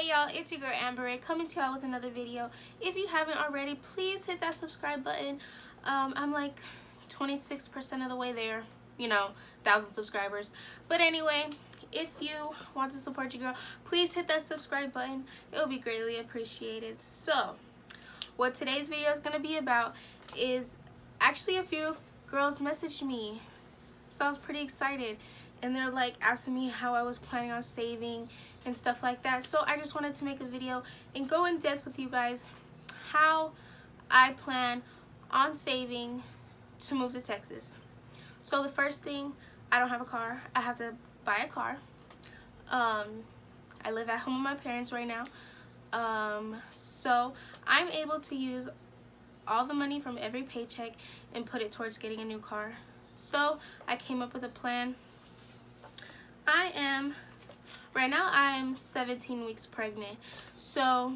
y'all, it's your girl Amber Ray coming to y'all with another video. If you haven't already, please hit that subscribe button. I'm like 26% of the way there, 1,000 subscribers. But anyway, if you want to support your girl, please hit that subscribe button. It will be greatly appreciated. So what today's video is going to be about is actually a few girls messaged me, so I was pretty excited, and they're like asking me how I was planning on saving and stuff like that. So I just wanted to make a video and go in depth with you guys how I plan on saving to move to Texas. So the first thing, I don't have a car. I have to buy a car. I live at home with my parents right now. So I'm able to use all the money from every paycheck and put it towards getting a new car. So I came up with a plan. Right now I'm 17 weeks pregnant. So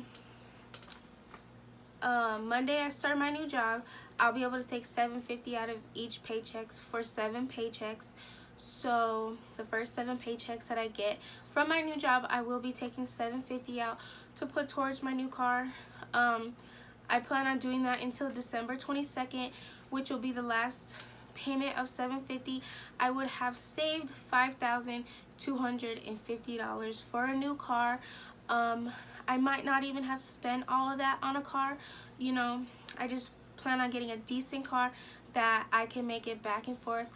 Monday I start my new job. I'll be able to take $750 out of each paychecks for 7 paychecks. So the first 7 paychecks that I get from my new job, I will be taking $750 out to put towards my new car. I plan on doing that until December 22nd, which will be the last payment of $750. I would have saved $5,250 for a new car. I might not even have to spend all of that on a car. I just plan on getting a decent car that I can make it back and forth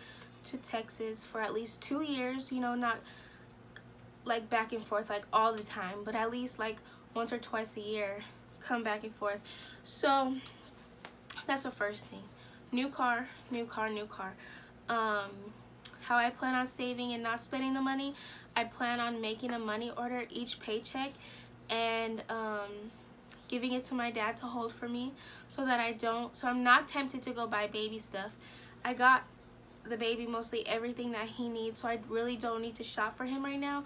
to Texas for at least 2 years. Not like back and forth like all the time, but at least like once or twice a year, come back and forth. So that's the first thing. New car, new car, new car. How I plan on saving and not spending the money, I plan on making a money order each paycheck and giving it to my dad to hold for me so I'm not tempted to go buy baby stuff. I got the baby mostly everything that he needs, so I really don't need to shop for him right now.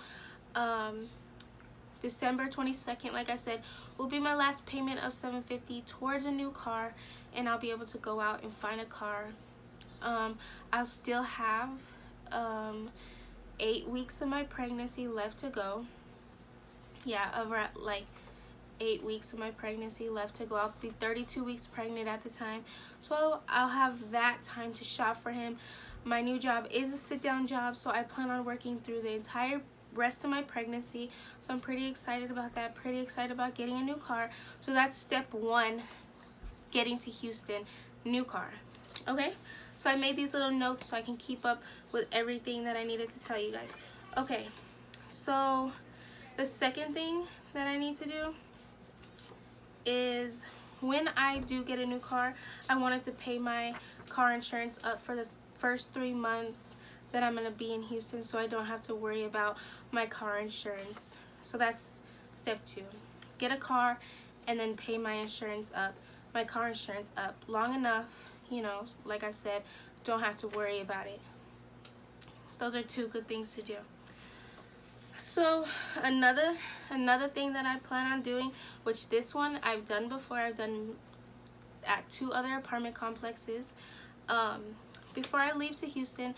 December 22nd, like I said, will be my last payment of $750 towards a new car, and I'll be able to go out and find a car. I'll still have 8 weeks of my pregnancy left to go. Yeah, around like 8 weeks of my pregnancy left to go. I'll be 32 weeks pregnant at the time, so I'll have that time to shop for him. My new job is a sit-down job, so I plan on working through the entire rest of my pregnancy, so I'm pretty excited about that, pretty excited about getting a new car. So that's step 1, getting to Houston, new car. Okay, so I made these little notes so I can keep up with everything that I needed to tell you guys. Okay, so the second thing that I need to do is when I do get a new car, I wanted to pay my car insurance up for the first 3 months that I'm going to be in Houston, so I don't have to worry about my car insurance. So that's step 2. Get a car and then pay my insurance up, my car insurance up long enough, like I said, don't have to worry about it. Those are 2 good things to do. So another thing that I plan on doing, which this one I've done before, I've done at 2 other apartment complexes. Before I leave to Houston,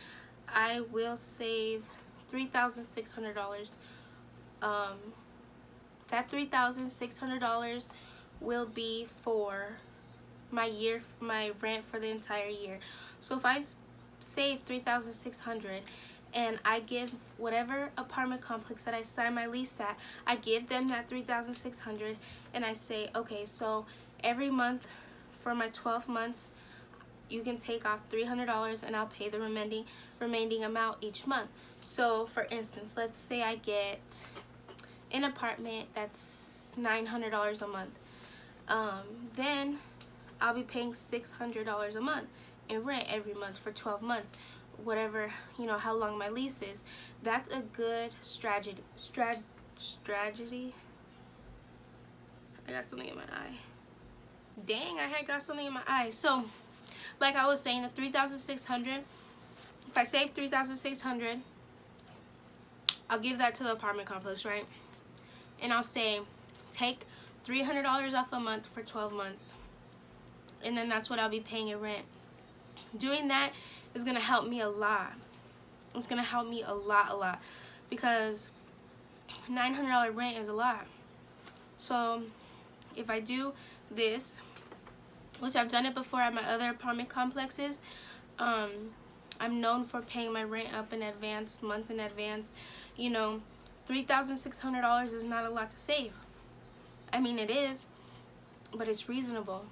I will save $3,600. That $3,600 will be for my rent for the entire year. So if I save $3,600 and I give whatever apartment complex that I sign my lease at, I give them that $3,600, and I say, okay, so every month for my 12 months, you can take off $300 and I'll pay the remaining amount each month. So for instance, let's say I get an apartment that's $900 a month. Then I'll be paying $600 a month in rent every month for 12 months, whatever, how long my lease is. That's a good strategy. I got something in my eye. Dang, I had got something in my eye. So like I was saying, the $3,600, if I save $3,600, I'll give that to the apartment complex, right? And I'll say, take $300 off a month for 12 months. And then that's what I'll be paying in rent. Doing that is going to help me a lot. It's going to help me a lot, because $900 rent is a lot. So if I do this, which I've done it before at my other apartment complexes, I'm known for paying my rent up in advance, months in advance. You know, $3,600 is not a lot to save. I mean, it is, but it's reasonable.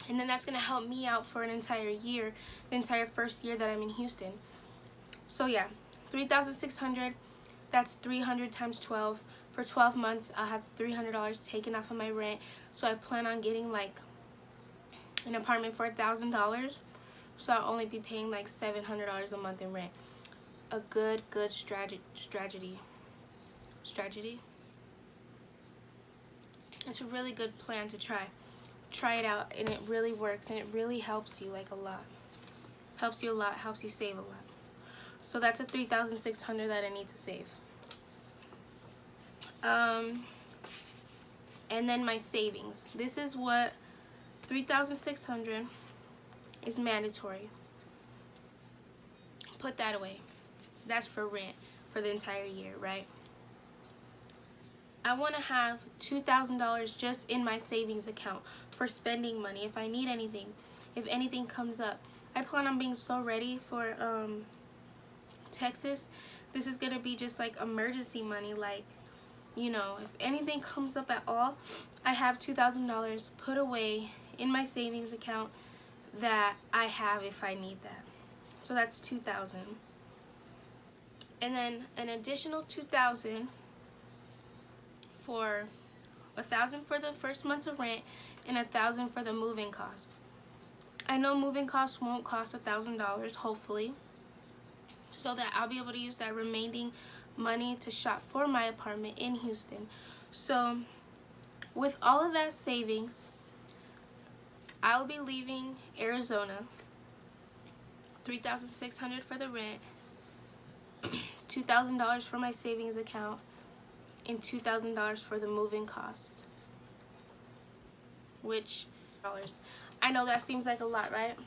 And then that's going to help me out for an entire year, the entire first year that I'm in Houston. So yeah, $3,600, that's 300 times 12. For 12 months, I'll have $300 taken off of my rent. So I plan on getting like an apartment for $1,000. So I'll only be paying like $700 a month in rent. A good strategy. It's a really good plan to try. Try it out, and it really works, and it really helps you like a lot. Helps you a lot, helps you save a lot. So that's a $3,600 that I need to save. And then my savings. This is what $3,600 is mandatory. Put that away. That's for rent for the entire year, right? I want to have $2,000 just in my savings account for spending money if I need anything, if anything comes up. I plan on being so ready for Texas. This is gonna be just like emergency money, like, you know, if anything comes up at all, I have $2,000 put away in my savings account that I have if I need that. So that's $2,000. And then an additional $2,000 for $1,000 for the first month's of rent and $1,000 for the moving cost. I know moving costs won't cost $1,000, hopefully, so that I'll be able to use that remaining money to shop for my apartment in Houston. So with all of that savings, I'll be leaving Arizona. $3,600 for the rent, $2,000 for my savings account, and $2,000 for the moving cost. Which I know that seems like a lot, right?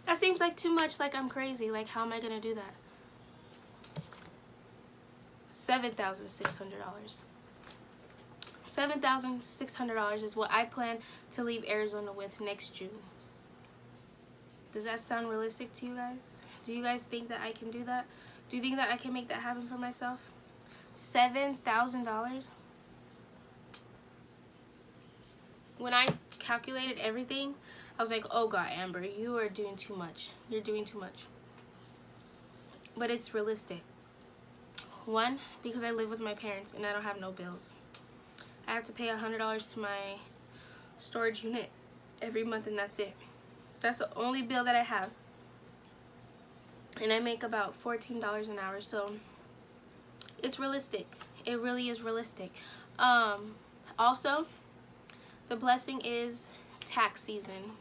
That seems like too much, like I'm crazy. Like, how am I gonna do that? $7,600. $7,600 is what I plan to leave Arizona with next June. Does that sound realistic to you guys? Do you guys think that I can do that? Do you think that I can make that happen for myself? $7,000? When I calculated everything, I was like, oh God, Amber, you are doing too much. You're doing too much. But it's realistic. One, because I live with my parents and I don't have no bills. I have to pay $100 to my storage unit every month, and that's it. That's the only bill that I have. And I make about $14 an hour, so it's realistic. It really is realistic. Also, the blessing is tax season.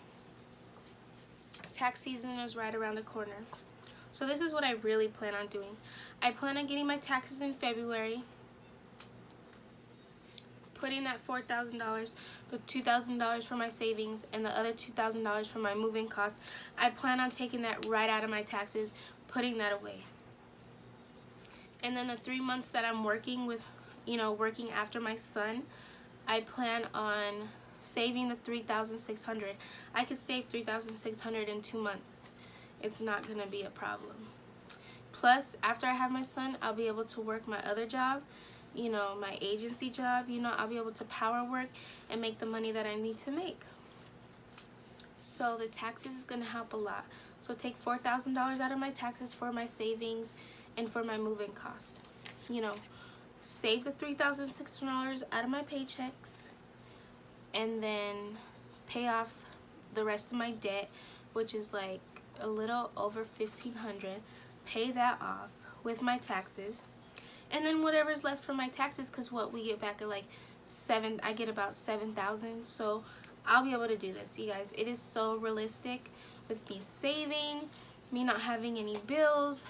Tax season is right around the corner. So this is what I really plan on doing. I plan on getting my taxes in February, putting that $4,000, the $2,000 for my savings, and the other $2,000 for my moving cost. I plan on taking that right out of my taxes, putting that away. And then the 3 months that I'm working with, working after my son, I plan on saving the $3,600. I could save $3,600 in 2 months. It's not going to be a problem. Plus, after I have my son, I'll be able to work my other job, my agency job. I'll be able to power work and make the money that I need to make. So the taxes is going to help a lot. So take $4,000 out of my taxes for my savings and for my moving cost. Save the $3,600 out of my paychecks, and then pay off the rest of my debt, which is like a little over $1,500. Pay that off with my taxes, and then whatever's left from my taxes, because we get back at like I get about $7,000. So I'll be able to do this, you guys. It is so realistic with me saving, me not having any bills.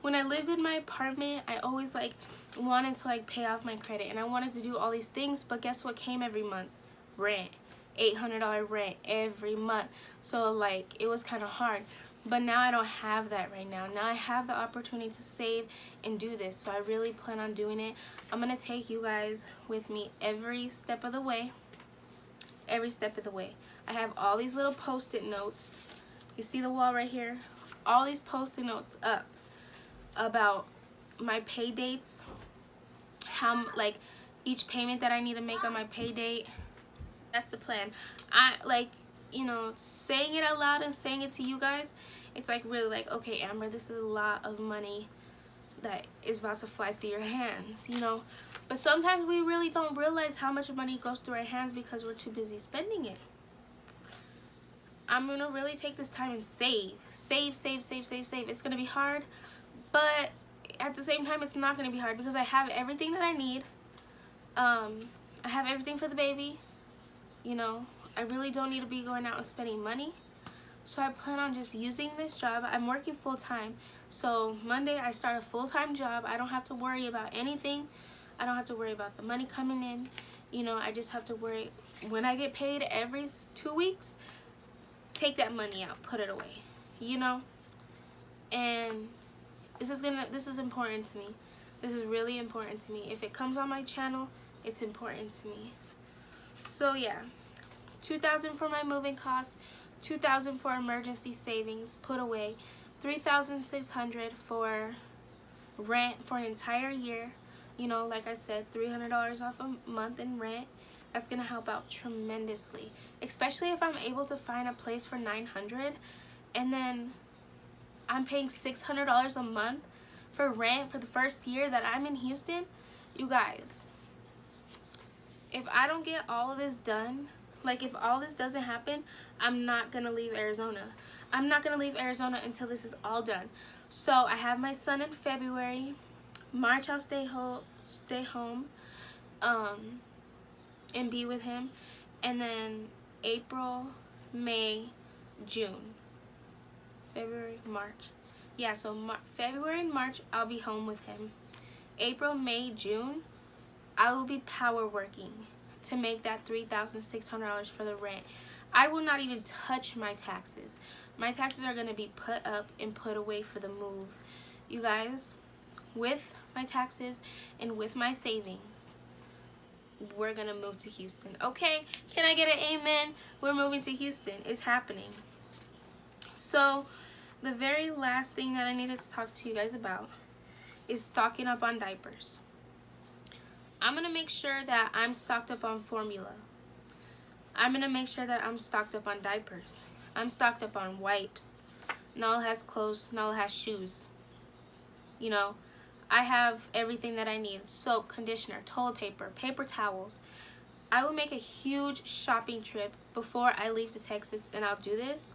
When I lived in my apartment, I always wanted to pay off my credit, and I wanted to do all these things, but guess what came every month? Rent. $800 rent every month. So it was kind of hard. But now I don't have that right now. Now I have the opportunity to save and do this. So I really plan on doing it. I'm going to take you guys with me every step of the way. Every step of the way. I have all these little post-it notes. You see the wall right here? All these post-it notes up about my pay dates. How, like, each payment that I need to make on my pay date. That's the plan. I, like, you know, saying it out loud and saying it to you guys, it's like really like, okay, Amber, this is a lot of money that is about to fly through your hands, you know. But sometimes we really don't realize how much money goes through our hands because we're too busy spending it. I'm gonna really take this time and save. It's gonna be hard, but at the same time, it's not gonna be hard because I have everything that I need. I have everything for the baby, you know. I really don't need to be going out and spending money. So I plan on just using this job. I'm working full-time. So Monday I start a full-time job. I don't have to worry about anything. I don't have to worry about the money coming in. You know, I just have to worry when I get paid every 2 weeks, take that money out, put it away, you know. And this is important to me. This is really important to me. If it comes on my channel, it's important to me. So yeah. $2,000 for my moving costs, $2,000 for emergency savings put away, $3,600 for rent for an entire year. You know, like I said, $300 off a month in rent. That's gonna help out tremendously, especially if I'm able to find a place for $900, and then I'm paying $600 a month for rent for the first year that I'm in Houston. You guys, if I don't get all of this done, like if all this doesn't happen, I'm not going to leave Arizona. I'm not going to leave Arizona until this is all done. So I have my son in February. March I'll stay home and be with him. And then April, May, June. February, March. Yeah, so February and March I'll be home with him. April, May, June, I will be power working to make that $3,600 for the rent. I will not even touch my taxes. My taxes are going to be put up and put away for the move. You guys, with my taxes and with my savings, we're going to move to Houston. Okay, can I get an amen? We're moving to Houston. It's happening. So the very last thing that I needed to talk to you guys about is stocking up on diapers. I'm going to make sure that I'm stocked up on formula. I'm going to make sure that I'm stocked up on diapers. I'm stocked up on wipes. Nala has clothes. Nala has shoes. You know, I have everything that I need. Soap, conditioner, toilet paper, paper towels. I will make a huge shopping trip before I leave to Texas, and I'll do this,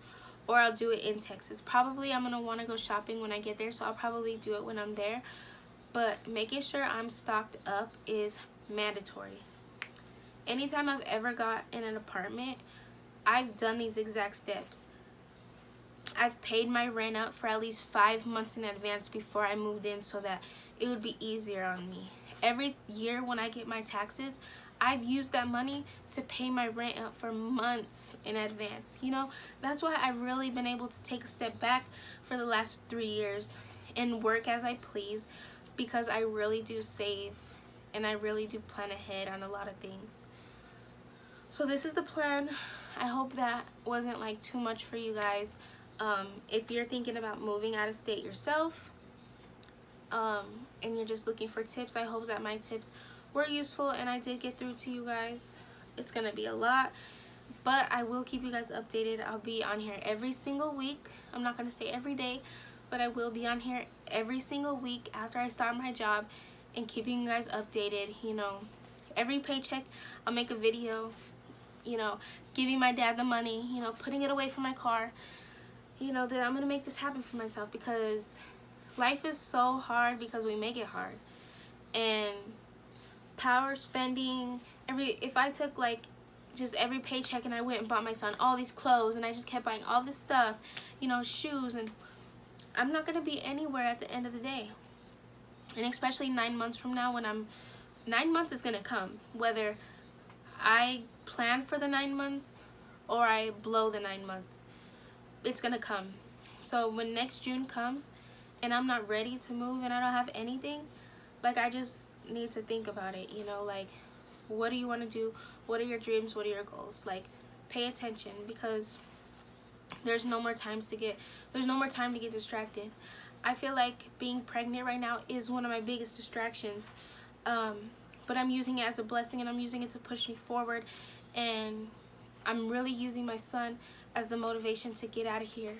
or I'll do it in Texas. Probably I'm going to want to go shopping when I get there, so I'll probably do it when I'm there. But making sure I'm stocked up is mandatory. Anytime I've ever got in an apartment, I've done these exact steps. I've paid my rent up for at least 5 months in advance before I moved in so that it would be easier on me. Every year when I get my taxes, I've used that money to pay my rent up for months in advance. You know, that's why I've really been able to take a step back for the last 3 years and work as I please, because I really do save and I really do plan ahead on a lot of things. So this is the plan. I hope that wasn't like too much for you guys. If you're thinking about moving out of state yourself, and you're just looking for tips, I hope that my tips were useful and I did get through to you guys. It's gonna be a lot, but I will keep you guys updated. I'll be on here every single week. I'm not gonna say every day, but I will be on here every single week after I start my job and keeping you guys updated. You know, every paycheck I'll make a video, you know, giving my dad the money, you know, putting it away for my car. You know, that I'm gonna make this happen for myself, because life is so hard because we make it hard. And power spending, if I took like just every paycheck and I went and bought my son all these clothes and I just kept buying all this stuff, you know, shoes, and I'm not gonna be anywhere at the end of the day. And especially 9 months from now, when 9 months is gonna come, whether I plan for the 9 months or I blow the 9 months, it's gonna come. So when next June comes and I'm not ready to move and I don't have anything, like, I just need to think about it, you know, like, what do you want to do? What are your dreams? What are your goals? Like, pay attention, because there's no more time to get distracted. I feel like being pregnant right now is one of my biggest distractions, but I'm using it as a blessing, and I'm using it to push me forward, and I'm really using my son as the motivation to get out of here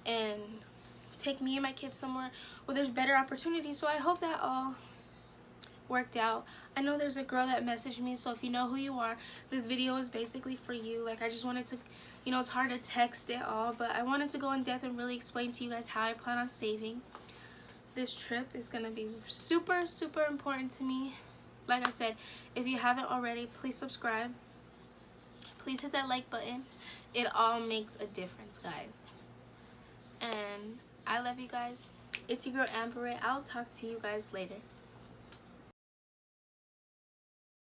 and take me and my kids somewhere where there's better opportunities. So I hope that all worked out. I know there's a girl that messaged me, so if you know who you are, this video is basically for you. Like, I just wanted to, you know, it's hard to text it all, but I wanted to go in depth and really explain to you guys how I plan on saving. This trip is gonna be super, super important to me. Like I said, if you haven't already, please subscribe. Please hit that like button. It all makes a difference, guys. And I love you guys. It's your girl Amber Ray. I'll talk to you guys later.